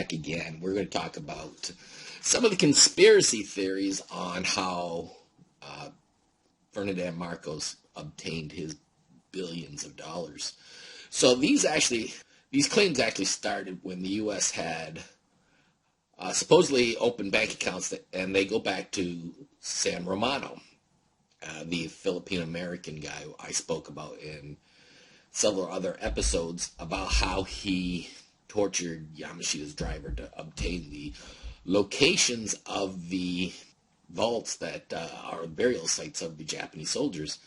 back again. We're going to talk about some of the conspiracy theories on how Ferdinand Marcos obtained his billions of dollars. So these claims actually started when the U.S. had supposedly open bank accounts, and they go back to San Romano, the Filipino-American guy I spoke about in several other episodes about how he tortured Yamashita's driver to obtain the locations of the vaults that are burial sites of the Japanese soldiers.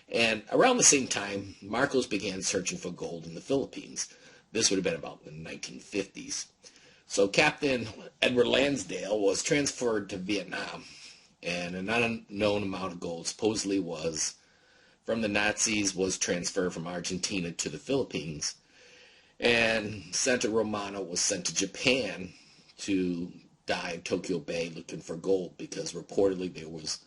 And around the same time, Marcos began searching for gold in the Philippines. This would have been about the 1950s. So Captain Edward Lansdale was transferred to Vietnam, and an unknown amount of gold supposedly was from the Nazis was transferred from Argentina to the Philippines. And Senator Romano was sent to Japan to dive Tokyo Bay looking for gold, because reportedly there was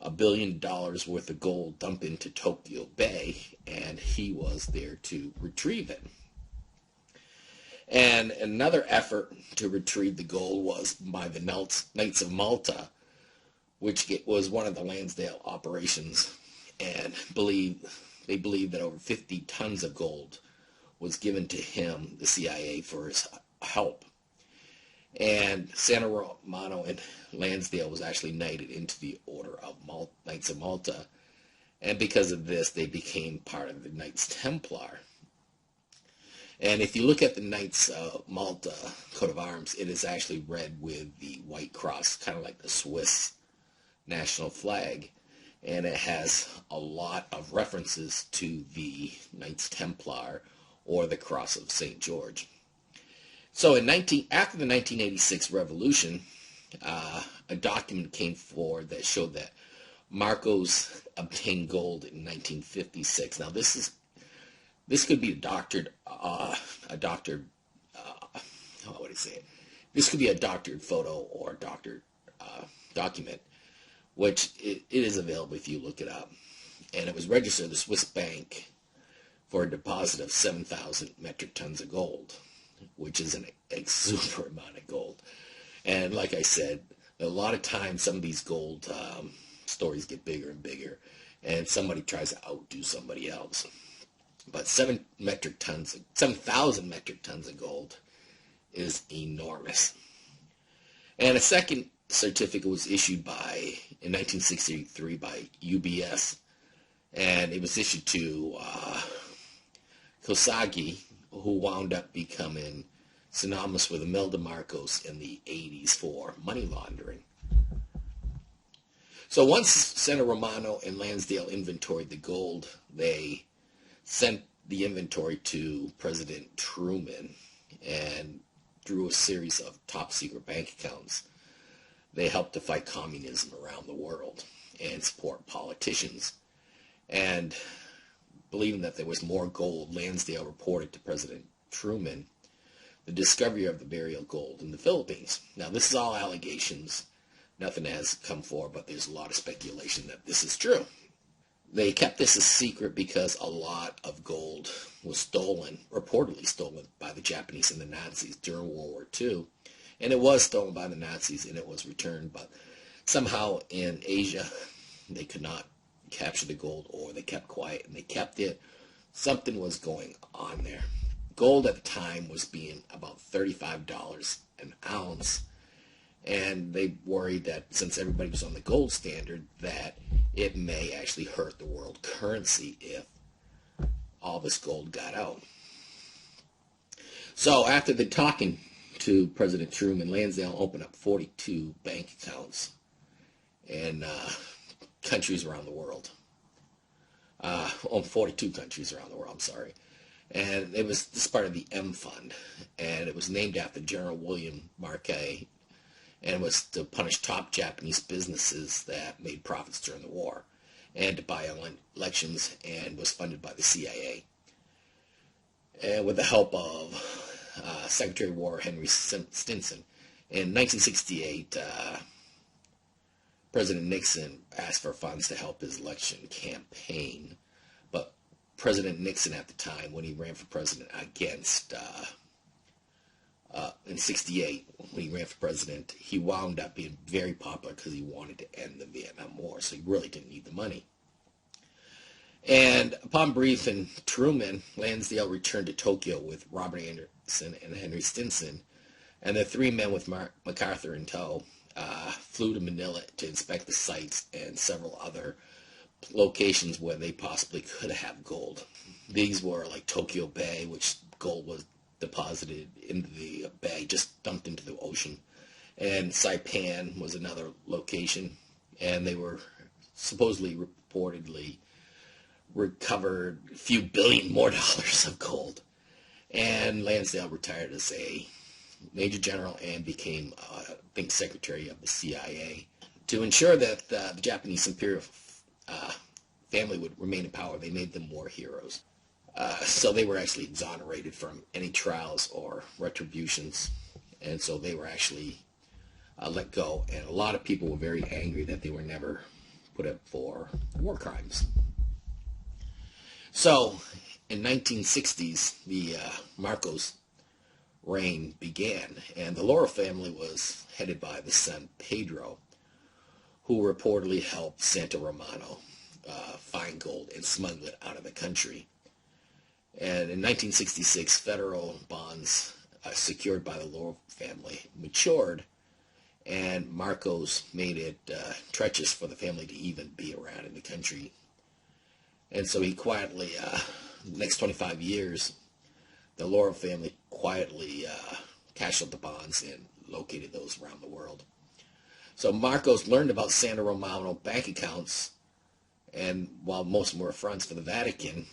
$1 billion worth of gold dumped into Tokyo Bay, and he was there to retrieve it. And another effort to retrieve the gold was by the Knights of Malta, which was one of the Lansdale operations, and they believe that over 50 tons of gold was given to him, the CIA, for his help. And Santa Romano and Lansdale was actually knighted into the Order of Knights of Malta, and because of this, they became part of the Knights Templar. And if you look at the Knights Malta coat of arms, it is actually red with the white cross, kind of like the Swiss national flag. And it has a lot of references to the Knights Templar, or the Cross of St. George. So after the 1986 revolution, a document came forward that showed that Marcos obtained gold in 1956. Now this could be this could be a doctored photo or a doctored document, which it is available if you look it up. And it was registered at the Swiss bank for a deposit of 7,000 metric tons of gold, which is an super amount of gold. And like I said, a lot of times some of these gold stories get bigger and bigger, and somebody tries to outdo somebody else. But 7,000 metric tons of gold is enormous. And a second certificate was issued in 1963 by UBS, and it was issued to Kosagi, who wound up becoming synonymous with Imelda Marcos in the 80s for money laundering. So once Senator Romano and Lansdale inventoried the gold, they sent the inventory to President Truman, and through a series of top-secret bank accounts, they helped to fight communism around the world and support politicians. And believing that there was more gold, Lansdale reported to President Truman the discovery of the burial gold in the Philippines. Now, this is all allegations. Nothing has come forward, but there's a lot of speculation that this is true. They kept this a secret because a lot of gold was reportedly stolen by the Japanese and the Nazis during World War II. And it was stolen by the Nazis, and it was returned, but somehow in Asia they could not capture the gold, or they kept quiet and they kept it. Something was going on there. Gold at the time was being about $35 an ounce, and they worried that since everybody was on the gold standard, that it may actually hurt the world currency if all this gold got out. So after the talking to President Truman, Lansdale opened up 42 bank accounts in countries around the world. 42 countries around the world, I'm sorry. And this is part of the M Fund, and it was named after General William Marquet, and it was to punish top Japanese businesses that made profits during the war, and to buy elections, and was funded by the CIA. And with the help of Secretary of War Henry Stinson. In 1968, President Nixon asked for funds to help his election campaign, but President Nixon at the time, when he ran for president against in '68, when he ran for president, he wound up being very popular because he wanted to end the Vietnam War, so he really didn't need the money. And upon briefing Truman, Lansdale returned to Tokyo with Robert Anderson and Henry Stinson, and the three men with MacArthur in tow flew to Manila to inspect the sites and several other locations where they possibly could have gold. These were like Tokyo Bay, which gold was deposited into the bay, just dumped into the ocean. And Saipan was another location, and they were supposedly, reportedly, recovered a few billion more dollars of gold. And Lansdale retired as a major general and became, I think, secretary of the CIA. To ensure that the Japanese imperial family would remain in power, they made them war heroes. So they were actually exonerated from any trials or retributions, and so they were actually let go. And a lot of people were very angry that they were never put up for war crimes. So in 1960s, the Marcos reign began, and the Laurel family was headed by the son Pedro, who reportedly helped Santa Romano find gold and smuggle it out of the country. And in 1966, federal bonds secured by the Laurel family matured, and Marcos made it treacherous for the family to even be around in the country. And so he quietly, the next 25 years, the Laurel family quietly cashed out the bonds and located those around the world. So Marcos learned about Santa Romano bank accounts, and while most of them were fronts for the Vatican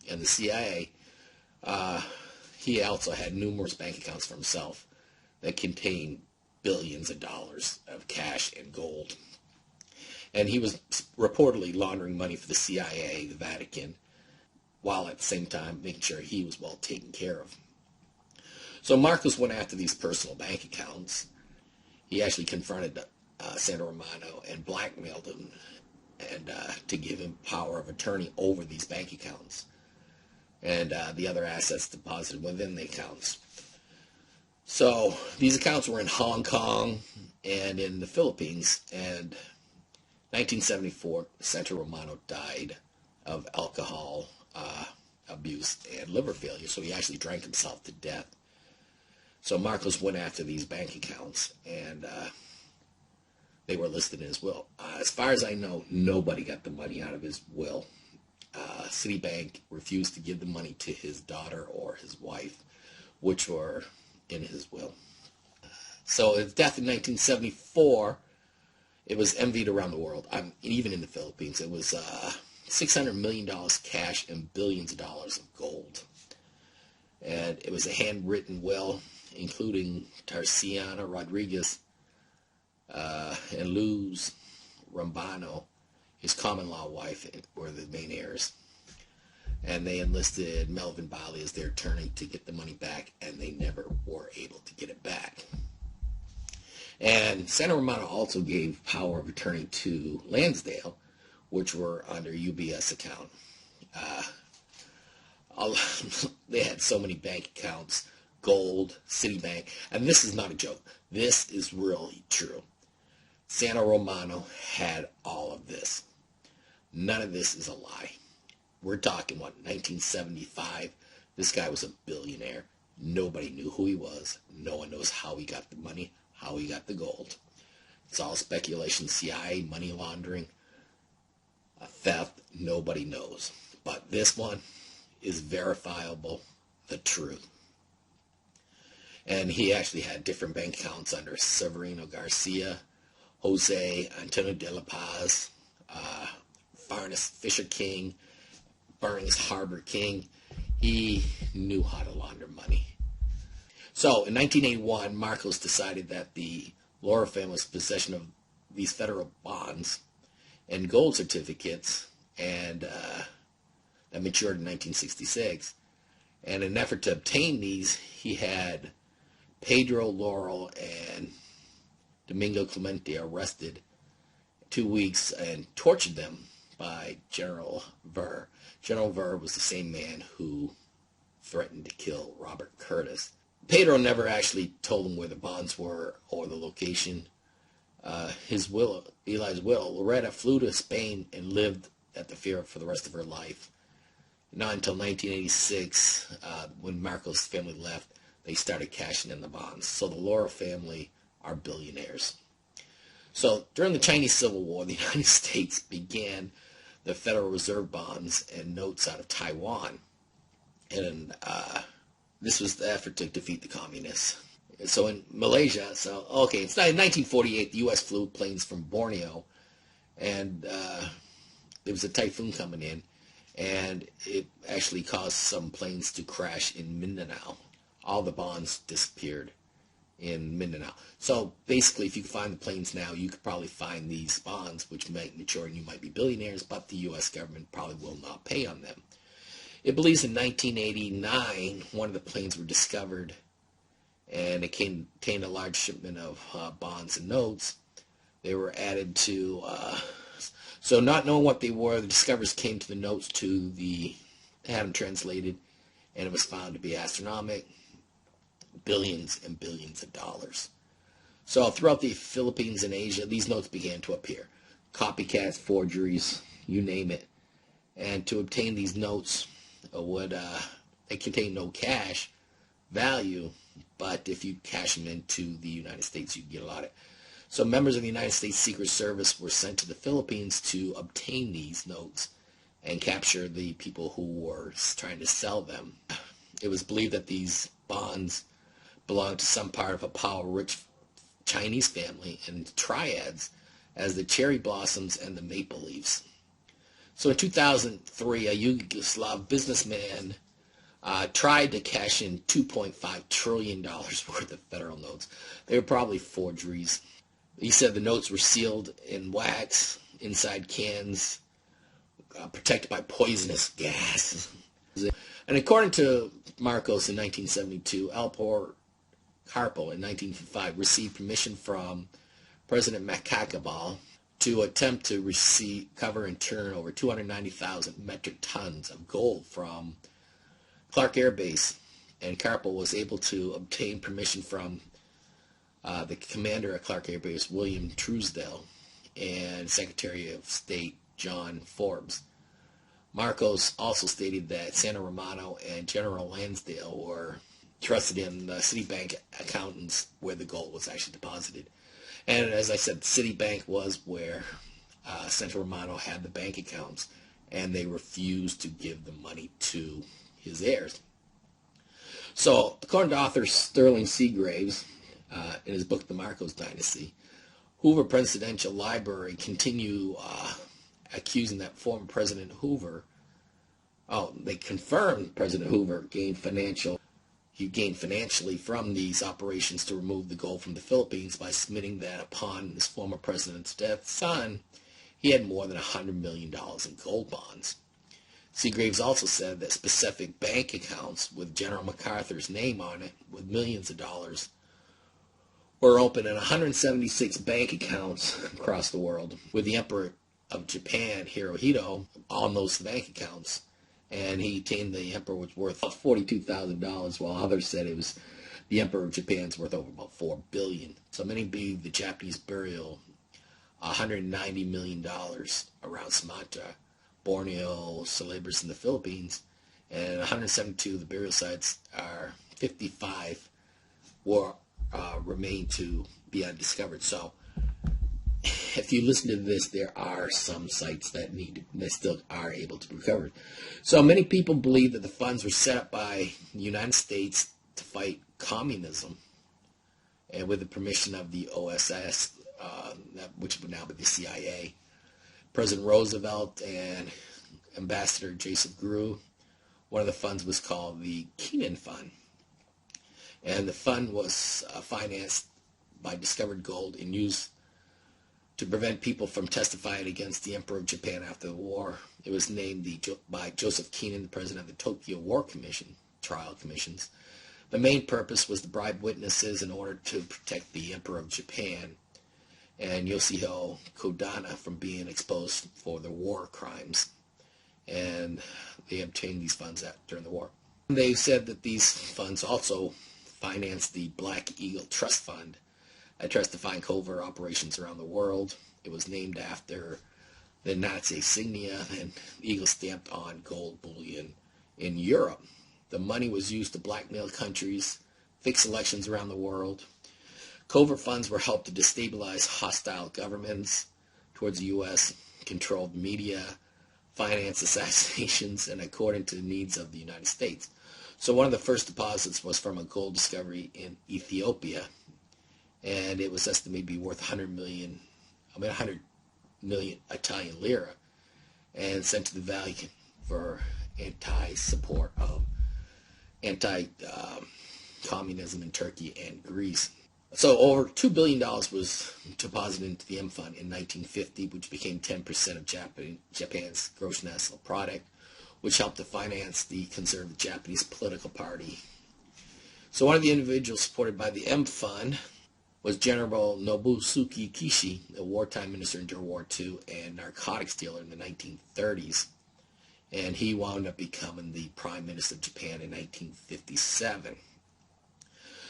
and the CIA, he also had numerous bank accounts for himself that contained billions of dollars of cash and gold. And he was reportedly laundering money for the CIA, the Vatican, while at the same time making sure he was well taken care of. So Marcos went after these personal bank accounts. He actually confronted Santa Romano and blackmailed him and to give him power of attorney over these bank accounts and the other assets deposited within the accounts. So these accounts were in Hong Kong and in the Philippines, and 1974, Santa Romano died of alcohol abuse and liver failure, so he actually drank himself to death. So Marcos went after these bank accounts, and they were listed in his will. As far as I know, nobody got the money out of his will. Citibank refused to give the money to his daughter or his wife, which were in his will. So his death in 1974, it was envied around the world, even in the Philippines. It was $600 million cash and billions of dollars of gold. And it was a handwritten will, including Tarciana Rodriguez and Luz Rambano, his common-law wife, were the main heirs. And they enlisted Melvin Bali as their attorney to get the money back, and they never were able to get it back. And Santa Romano also gave power of attorney to Lansdale, which were under UBS account. They had so many bank accounts, gold, Citibank, and this is not a joke. This is really true. Santa Romano had all of this. None of this is a lie. We're talking, 1975? This guy was a billionaire. Nobody knew who he was. No one knows how he got the money, how he got the gold. It's all speculation, CIA, money laundering, theft. Nobody knows. But this one is verifiable, the truth. And he actually had different bank accounts under Severino Garcia, Jose Antonio de la Paz, Farnes Fisher King, Burns Harbor King. He knew how to launder money. So in 1981, Marcos decided that the Laurel family's possession of these federal bonds and gold certificates, and that matured in 1966. And in an effort to obtain these, he had Pedro Laurel and Domingo Clemente arrested 2 weeks and tortured them by General Ver. General Ver was the same man who threatened to kill Robert Curtis. Pedro never actually told him where the bonds were or the location. Eli's will, Loretta flew to Spain and lived at the Fiera for the rest of her life. Not until 1986, when Marcos' family left, they started cashing in the bonds. So the Laura family are billionaires. So during the Chinese Civil War, the United States began the Federal Reserve bonds and notes out of Taiwan. And this was the effort to defeat the communists. So in Malaysia, it's in 1948, the U.S. flew planes from Borneo, and there was a typhoon coming in, and it actually caused some planes to crash in Mindanao. All the bonds disappeared in Mindanao. So basically, if you find the planes now, you could probably find these bonds, which might mature and you might be billionaires, but the U.S. government probably will not pay on them. It believes in 1989, one of the planes were discovered, and it contained a large shipment of bonds and notes. They were added to, so not knowing what they were, the discoverers came to the notes had them translated, and it was found to be astronomical, billions and billions of dollars. So throughout the Philippines and Asia, these notes began to appear. Copycats, forgeries, you name it. And to obtain these notes, they contain no cash value, but if you cash them into the United States, you can get a lot of it. So members of the United States Secret Service were sent to the Philippines to obtain these notes and capture the people who were trying to sell them. It was believed that these bonds belonged to some part of a power-rich Chinese family and triads as the cherry blossoms and the maple leaves. So in 2003, a Yugoslav businessman tried to cash in $2.5 trillion worth of federal notes. They were probably forgeries. He said the notes were sealed in wax inside cans, protected by poisonous gas. And according to Marcos in 1972, Carpo in 1955 received permission from President Macacabal to attempt to recover and turn over 290,000 metric tons of gold from Clark Air Base, and Carpo was able to obtain permission from the commander at Clark Air Base, William Truesdale, and Secretary of State John Forbes. Marcos also stated that Santa Romano and General Lansdale were trusted in the Citibank accountants where the gold was actually deposited. And as I said, Citibank was where Santa Romano had the bank accounts, and they refused to give the money to his heirs. So, according to author Sterling Seagraves, in his book, The Marcos Dynasty, Hoover Presidential Library continue accusing that former President Hoover, they confirmed President Hoover gained financially from these operations to remove the gold from the Philippines by submitting that upon his former president's death, son, he had more than $100 million in gold bonds. Seagraves also said that specific bank accounts with General MacArthur's name on it, with millions of dollars, were open in 176 bank accounts across the world, with the Emperor of Japan, Hirohito, on those bank accounts. And he claimed the Emperor was worth $42,000, while others said it was the Emperor of Japan's worth over about $4 billion. So many believe the Japanese burial $190 million around Sumatra, Borneo, Celebes in the Philippines, and 172 of the burial sites are 55 remain to be undiscovered. So if you listen to this, there are some sites that still are able to be recovered. So many people believe that the funds were set up by the United States to fight communism, and with the permission of the OSS, which would now be the CIA. President Roosevelt and Ambassador Joseph Grew. One of the funds was called the Keenan Fund, and the fund was financed by discovered gold and used to prevent people from testifying against the Emperor of Japan after the war. It was named by Joseph Keenan, the president of the Tokyo War Commission, trial commissions. The main purpose was to bribe witnesses in order to protect the Emperor of Japan and Yoshihiro Kodana from being exposed for their war crimes. And they obtained these funds during the war. They said that these funds also financed the Black Eagle Trust Fund, a trust to fund covert operations around the world. It was named after the Nazi insignia and eagle stamped on gold bullion in Europe. The money was used to blackmail countries, fix elections around the world. Covert funds were helped to destabilize hostile governments towards the U.S., controlled media, financed assassinations, and according to the needs of the United States. So one of the first deposits was from a gold discovery in Ethiopia, and it was estimated to be worth 100 million Italian lira, and sent to the Vatican for anti-support of anti-communism in Turkey and Greece. So over $2 billion was deposited into the M Fund in 1950, which became 10% of Japan's gross national product, which helped to finance the conservative Japanese political party. So one of the individuals supported by the M Fund was General Nobusuke Kishi, a wartime minister in World War II and narcotics dealer in the 1930s. And he wound up becoming the Prime Minister of Japan in 1957.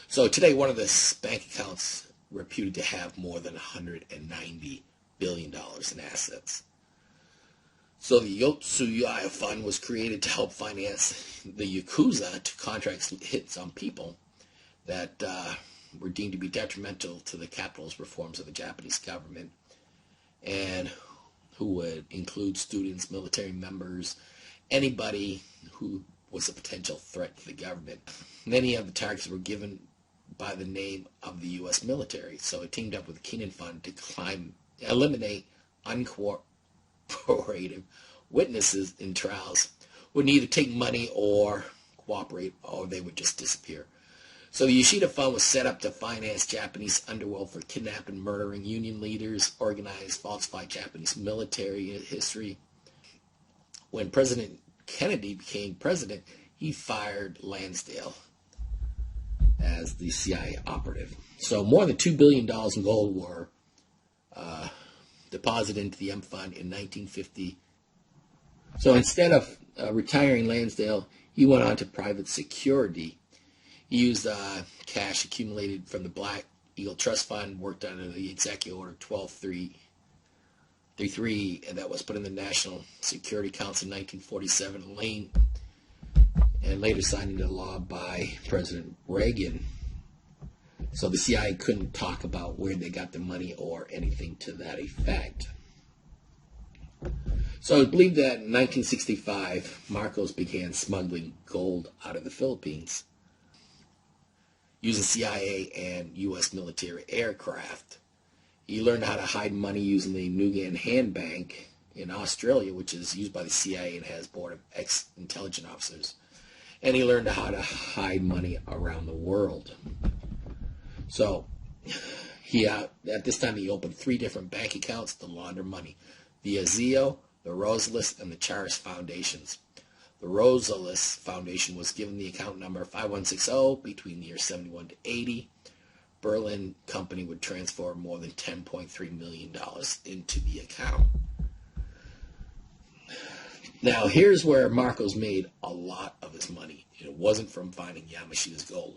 So today, one of the bank accounts reputed to have more than $190 billion in assets. So the WWII fund was created to help finance the Yakuza to contract hits on people that were deemed to be detrimental to the capitalist reforms of the Japanese government, and who would include students, military members, anybody who was a potential threat to the government. Many of the targets were given by the name of the U.S. military, so it teamed up with the Keenan Fund to eliminate uncooperative witnesses in trials who would either take money or cooperate, or they would just disappear. So the Yamashita Fund was set up to finance Japanese underworld for kidnapping, murdering union leaders, organize, falsify Japanese military history. When President Kennedy became president, he fired Lansdale as the CIA operative. So more than $2 billion in gold were deposited into the M Fund in 1950. So instead of retiring Lansdale, he went on to private security. He used cash accumulated from the Black Eagle Trust Fund, worked under the Executive Order 12333, and that was put in the National Security Council in 1947, and later signed into law by President Reagan. So the CIA couldn't talk about where they got the money or anything to that effect. So it's believed that in 1965, Marcos began smuggling gold out of the Philippines using CIA and U.S. military aircraft. He learned how to hide money using the Nugan Hand Bank in Australia, which is used by the CIA and has board of ex-intelligence officers. And he learned how to hide money around the world. So at this time he opened 3 different bank accounts to launder money: the Azio, the Rosalis, and the Charis Foundations. The Rosalis Foundation was given the account number 5160 between the years 71 to 80. Berlin Company would transfer more than $10.3 million into the account. Now, here's where Marcos made a lot of his money. It wasn't from finding Yamashita's gold.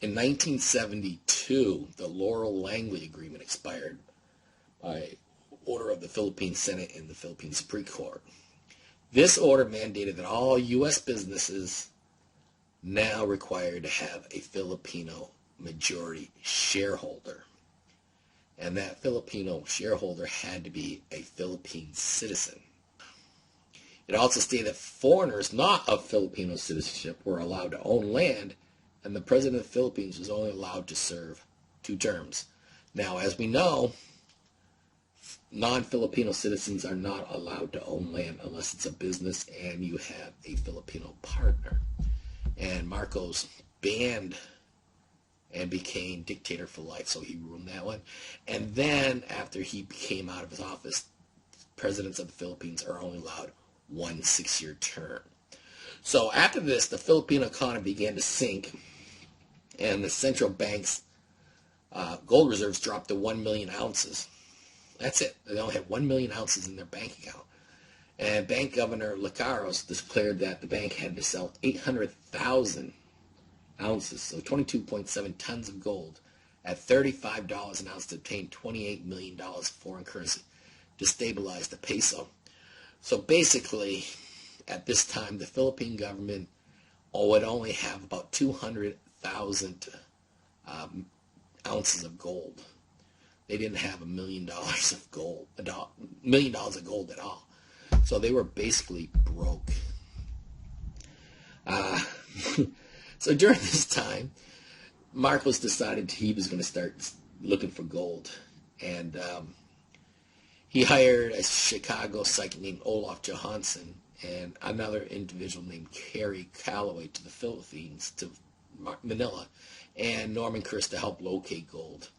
In 1972, the Laurel Langley Agreement expired by order of the Philippine Senate and the Philippine Supreme Court. This order mandated that all U.S. businesses now required to have a Filipino majority shareholder. And that Filipino shareholder had to be a Philippine citizen. It also stated that foreigners not of Filipino citizenship were allowed to own land, and the President of the Philippines was only allowed to serve 2 terms. Now, as we know, non-Filipino citizens are not allowed to own land unless it's a business and you have a Filipino partner. And Marcos banned and became dictator for life, so he ruined that one. And then, after he came out of his office, presidents of the Philippines are only allowed 1 6-year term. So after this, the Filipino economy began to sink, and the central bank's gold reserves dropped to 1 million ounces. That's it. They only had 1 million ounces in their bank account. And Bank Governor Lecaros declared that the bank had to sell 800,000 ounces, so 22.7 tons of gold at $35 an ounce to obtain $28 million foreign currency to stabilize the peso. So basically, at this time, the Philippine government would only have about 200,000 ounces of gold. They didn't have $1 million of gold, $1 million of gold at all. So they were basically broke. So during this time, Marcos decided he was going to start looking for gold. And he hired a Chicago psychic named Olaf Johansson and another individual named Harry Calloway to the Philippines, to Manila, and Norman Kurz to help locate gold.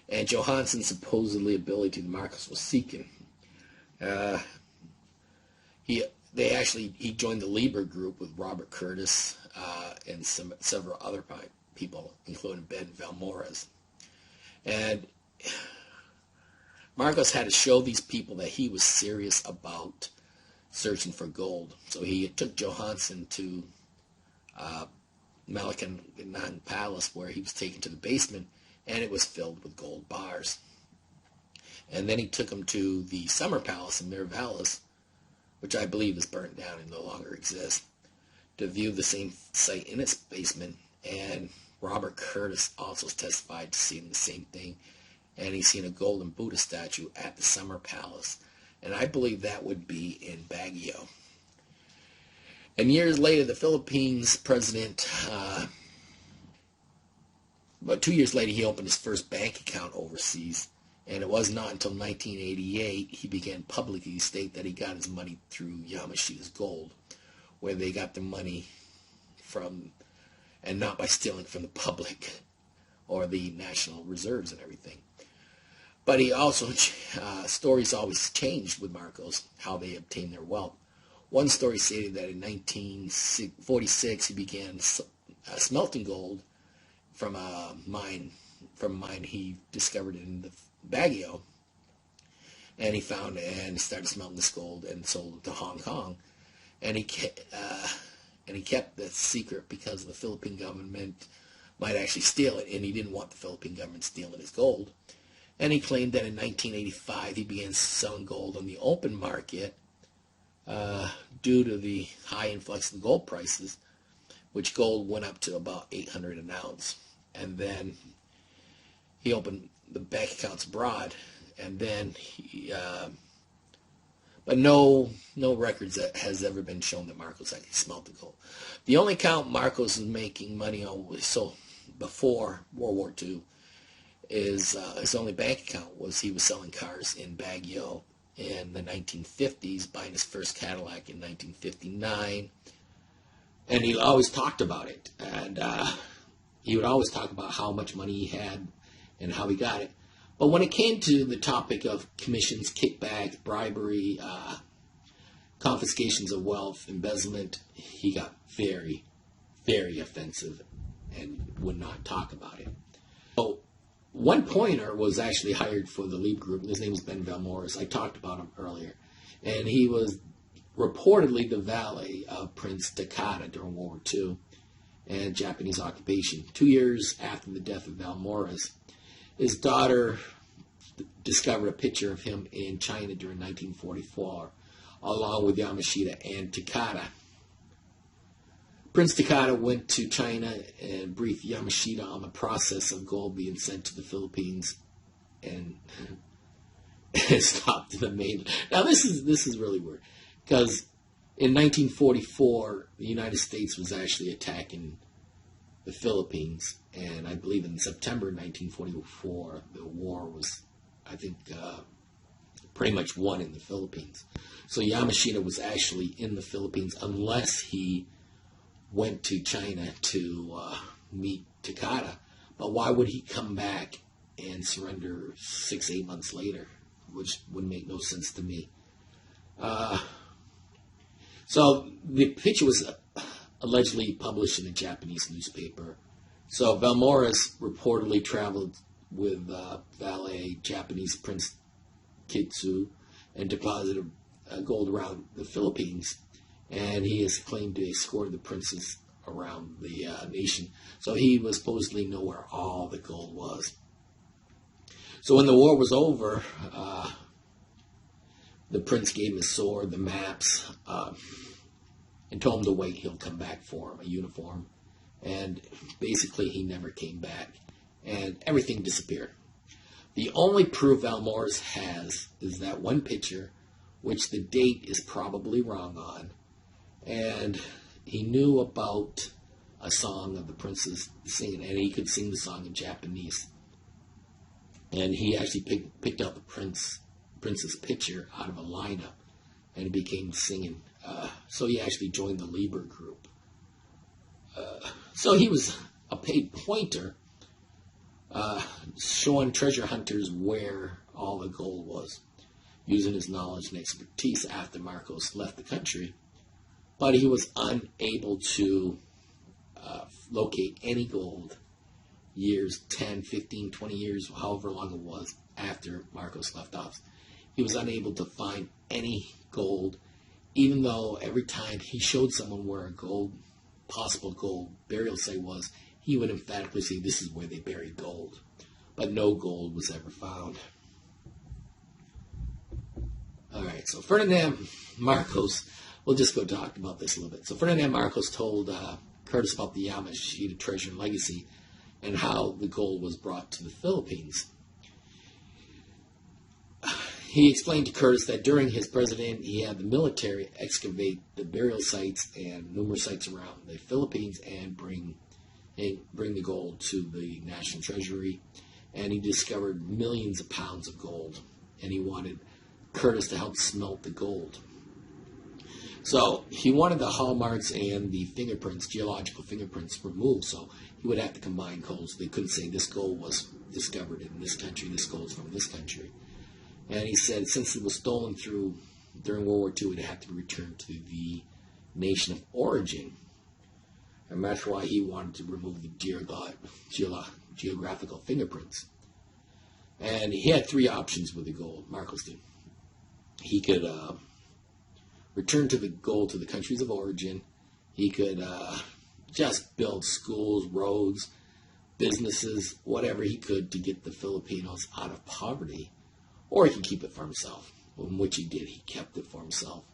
And Johansson's supposedly ability that Marcos was seeking. He joined the Lieber group with Robert Curtis and several other people, including Ben Valmores. And Marcos had to show these people that he was serious about searching for gold. So he took Johansson to Malacan Palace, where he was taken to the basement, and it was filled with gold bars. And then he took him to the Summer Palace in Miravalles, which I believe is burnt down and no longer exists, to view the same site in its basement. And Robert Curtis also testified to seeing the same thing, and he's seen a golden Buddha statue at the Summer Palace, and I believe that would be in Baguio. And years later, the Philippines president, about 2 years later, he opened his first bank account overseas, and it was not until 1988 he began publicly to state that he got his money through Yamashita's gold, where they got their money from, and not by stealing from the public or the national reserves and everything. But he also, stories always changed with Marcos, how they obtained their wealth. One story stated that in 1946 he began smelting gold from a mine he discovered in the Baguio, and he found and started smelting this gold and sold it to Hong Kong, and he kept that secret because the Philippine government might actually steal it, and he didn't want the Philippine government stealing his gold. And he claimed that in 1985 he began selling gold on the open market due to the high influx in gold prices, which gold went up to about $800 an ounce. And then he opened the bank accounts abroad, and then but no records that has ever been shown that Marcos actually smelted gold. The only account Marcos was making money on was before World War II. His only bank account was he was selling cars in Baguio in the 1950s, buying his first Cadillac in 1959, and he always talked about it, and he would always talk about how much money he had and how he got it. But when it came to the topic of commissions, kickbacks, bribery, confiscations of wealth, embezzlement, he got very, very offensive and would not talk about it. So one pointer was actually hired for the Lieb group. His name was Ben Valmores. I talked about him earlier. And he was reportedly the valet of Prince Takata during World War II and Japanese occupation. 2 years after the death of Valmores, his daughter discovered a picture of him in China during 1944, along with Yamashita and Takata. Prince Takata went to China and briefed Yamashita on the process of gold being sent to the Philippines, and stopped the mainland. Now this is really weird, because in 1944 the United States was actually attacking the Philippines, and I believe in September 1944 the war was, I think, pretty much won in the Philippines. So Yamashita was actually in the Philippines, unless he went to China to meet Takata. But why would he come back and surrender 6-8 months later? Which would make no sense to me. So the picture was allegedly published in a Japanese newspaper. So Valmores reportedly traveled with valet Japanese Prince Kitsu and deposited gold around the Philippines. And he has claimed to escort the prince's around the nation. So he was supposedly know where all the gold was. So when the war was over, the prince gave him his sword, the maps, and told him to wait. He'll come back for him, a uniform. And basically he never came back. And everything disappeared. The only proof Almores has is that one picture, which the date is probably wrong on. And he knew about a song of the prince's singing, and he could sing the song in Japanese. And he actually picked out the prince's picture out of a lineup, and he became singing. So he actually joined the Lieber group. So he was a paid pointer, showing treasure hunters where all the gold was, using his knowledge and expertise after Marcos left the country. But he was unable to locate any gold years, 10, 15, 20 years, however long it was after Marcos left office. He was unable to find any gold, even though every time he showed someone where a possible gold burial site was, he would emphatically say this is where they buried gold. But no gold was ever found. All right, so Ferdinand Marcos, we'll just go talk about this a little bit. So Ferdinand Marcos told Curtis about the Yamashita treasure and legacy and how the gold was brought to the Philippines. He explained to Curtis that during his presidency, he had the military excavate the burial sites and numerous sites around the Philippines and bring the gold to the National Treasury. And he discovered millions of pounds of gold. And he wanted Curtis to help smelt the gold. So he wanted the hallmarks and the fingerprints, geological fingerprints, removed. So he would have to combine golds. They couldn't say this gold was discovered in this country, this gold's from this country. And he said since it was stolen during World War II, it had to be returned to the nation of origin. And that's why he wanted to remove the geographical fingerprints. And he had three options with the gold, Marcos did. He could return to the gold to the countries of origin. He could just build schools, roads, businesses, whatever he could to get the Filipinos out of poverty. Or he could keep it for himself, which he did. He kept it for himself.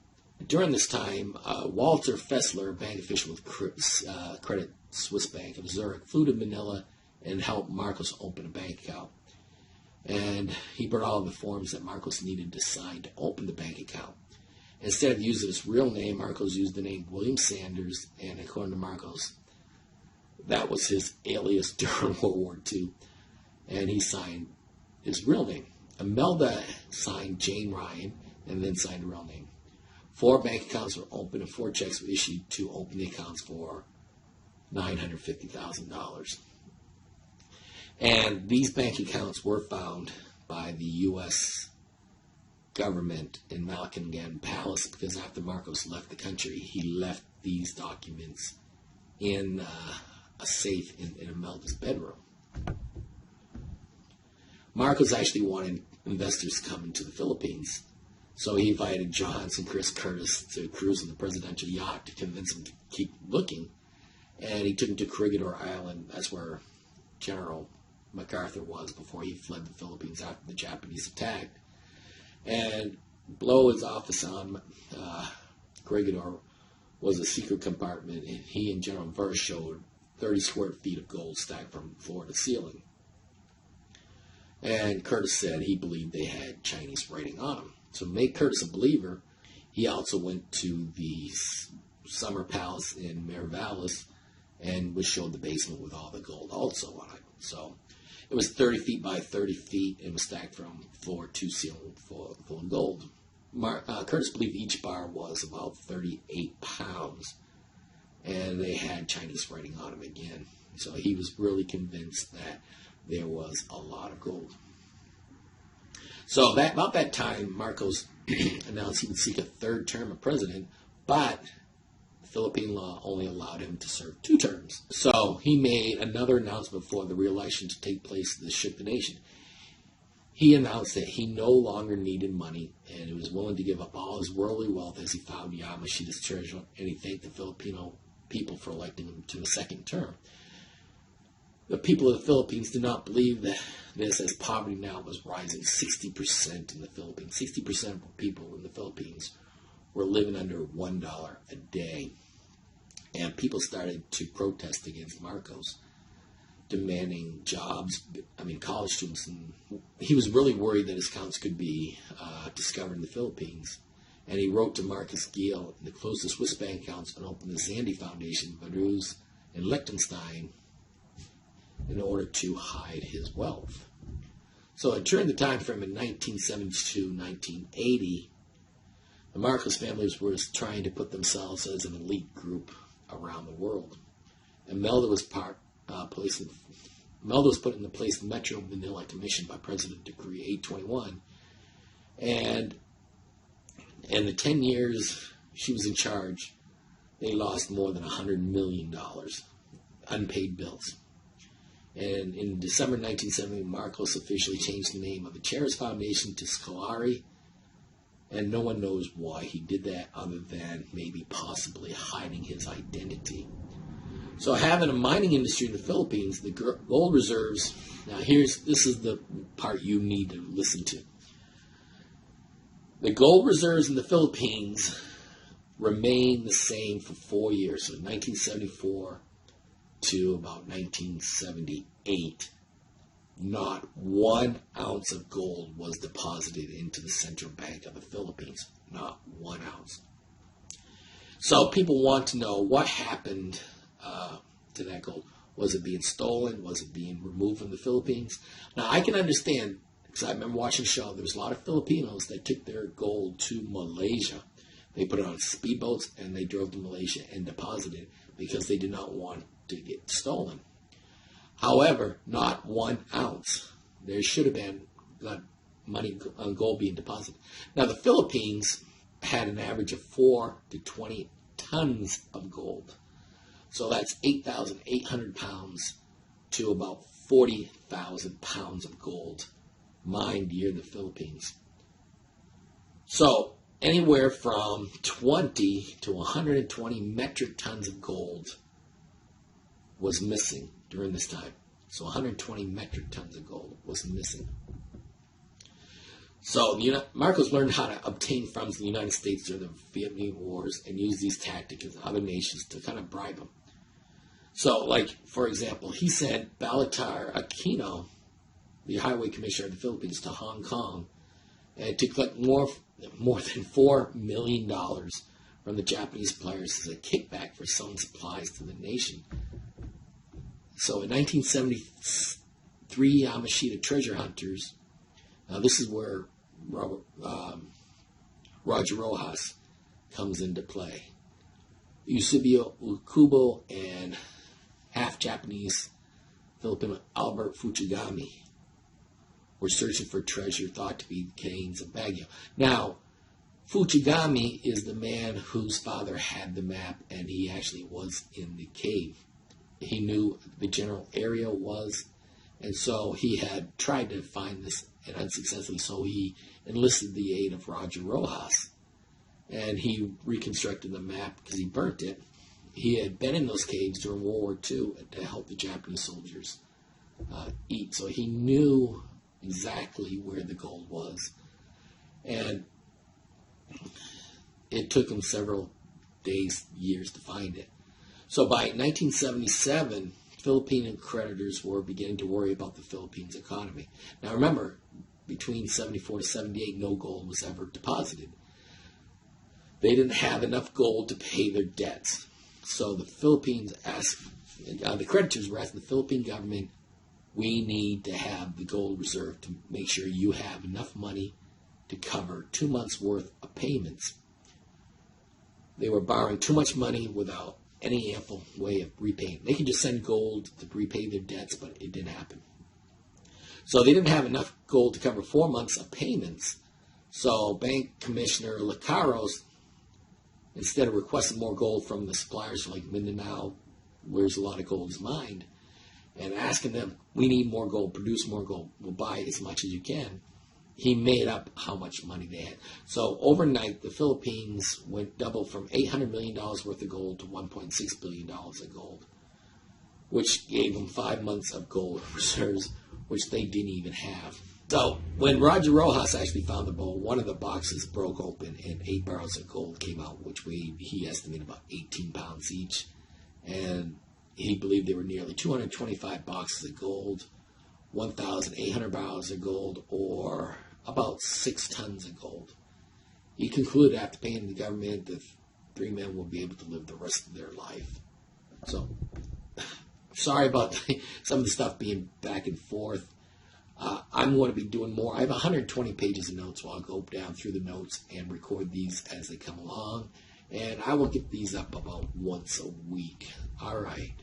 During this time, Walter Fessler, a bank official with Credit Suisse Bank of Zurich, flew to Manila and helped Marcos open a bank account. And he brought all the forms that Marcos needed to sign to open the bank account. Instead of using his real name, Marcos used the name William Sanders, and according to Marcos, that was his alias during World War II. And he signed his real name. Imelda signed Jane Ryan and then signed a real name. 4 bank accounts were opened and 4 checks were issued to open the accounts for $950,000. And these bank accounts were found by the U.S. government in Malacanang Palace because after Marcos left the country, he left these documents in a safe in Imelda's bedroom. Marcos actually wanted investors to come into the Philippines, so he invited Johns and Chris Curtis to cruise on the presidential yacht to convince them to keep looking. And he took them to Corregidor Island. That's where General MacArthur was before he fled the Philippines after the Japanese attacked. And below his office on Corregidor was a secret compartment, and he and General Verse showed 30 square feet of gold stacked from floor to ceiling. And Curtis said he believed they had Chinese writing on them. So to make Curtis a believer, he also went to the summer palace in Miravalles and was showed the basement with all the gold also on it. So it was 30 feet by 30 feet and was stacked from floor to ceiling full of gold. Curtis believed each bar was about 38 pounds, and they had Chinese writing on them again. So he was really convinced that there was a lot of gold. So about that time, Marcos announced he would seek a third term of president, but Philippine law only allowed him to serve 2 terms. So he made another announcement for the re-election to take place that shook the nation. He announced that he no longer needed money and he was willing to give up all his worldly wealth as he found Yamashita's treasure, and he thanked the Filipino people for electing him to a second term. The people of the Philippines did not believe that this, as poverty now was rising 60% in the Philippines. 60% of people in the Philippines were living under $1 a day. And people started to protest against Marcos, demanding jobs. College students. And he was really worried that his accounts could be discovered in the Philippines. And he wrote to Marcus Gill to close the Swiss bank accounts and open the Zandi Foundation, Vaduz, and Liechtenstein in order to hide his wealth. So during the time frame in 1972-1980, the Marcos families were trying to put themselves as an elite group around the world. And Melda was put in the place of the Metro Manila Commission by President Decree 821. And in the 10 years she was in charge, they lost more than $100 million, unpaid bills. And in December 1970, Marcos officially changed the name of the Charis Foundation to Scolari, and no one knows why he did that other than maybe possibly hiding his identity. So having a mining industry in the Philippines, the gold reserves, this is the part you need to listen to. The gold reserves in the Philippines remained the same for 4 years, so 1974 to about 1978. Not 1 ounce of gold was deposited into the central bank of the Philippines. Not 1 ounce. So people want to know what happened to that gold. Was it being stolen? Was it being removed from the Philippines? Now, I can understand, because I remember watching a show, there was a lot of Filipinos that took their gold to Malaysia. They put it on speedboats and they drove to Malaysia and deposited it because they did not want to get stolen. However, not 1 ounce. There should have been money on gold being deposited. Now, the Philippines had an average of 4 to 20 tons of gold. So that's 8,800 pounds to about 40,000 pounds of gold mined here in the Philippines. So anywhere from 20 to 120 metric tons of gold was missing during this time. So 120 metric tons of gold was missing. So Marcos learned how to obtain funds in the United States during the Vietnam Wars and use these tactics in other nations to kind of bribe them. So, like, for example, he sent Balatar Aquino, the highway commissioner of the Philippines, to Hong Kong and to collect more than $4 million from the Japanese suppliers as a kickback for selling supplies to the nation. So in 1973, Yamashita treasure hunters, now this is where Roger Rojas comes into play. Eusebio Ukubo and half-Japanese Filipino Albert Fuchigami were searching for treasure thought to be caves of Baguio. Now, Fuchigami is the man whose father had the map, and he actually was in the cave. He knew the general area was, and so he had tried to find this and unsuccessfully, so he enlisted the aid of Roger Rojas. And he reconstructed the map because he burnt it. He had been in those caves during World War II to help the Japanese soldiers eat. So he knew exactly where the gold was. And it took him several days, years to find it. So by 1977, Filipino creditors were beginning to worry about the Philippines economy. Now remember, between 74 to 78, no gold was ever deposited. They didn't have enough gold to pay their debts. So the Philippines the creditors were asking the Philippine government, we need to have the gold reserve to make sure you have enough money to cover 2 months' worth of payments. They were borrowing too much money without any ample way of repaying. They could just send gold to repay their debts, but it didn't happen. So they didn't have enough gold to cover 4 months of payments. So Bank Commissioner Lacaros, instead of requesting more gold from the suppliers like Mindanao, where a lot of gold is mined, and asking them, we need more gold, produce more gold, we'll buy as much as you can, he made up how much money they had. So overnight, the Philippines went double from $800 million worth of gold to $1.6 billion of gold, which gave them 5 months of gold reserves, which they didn't even have. So when Roger Rojas actually found the bowl, one of the boxes broke open and 8 barrels of gold came out, which weighed, he estimated, about 18 pounds each. And he believed there were nearly 225 boxes of gold, 1,800 barrels of gold, or about 6 tons of gold. He concluded after paying the government that 3 men will be able to live the rest of their life. So, sorry about some of the stuff being back and forth. I'm going to be doing more. I have 120 pages of notes, so I'll go down through the notes and record these as they come along. And I will get these up about once a week. All right.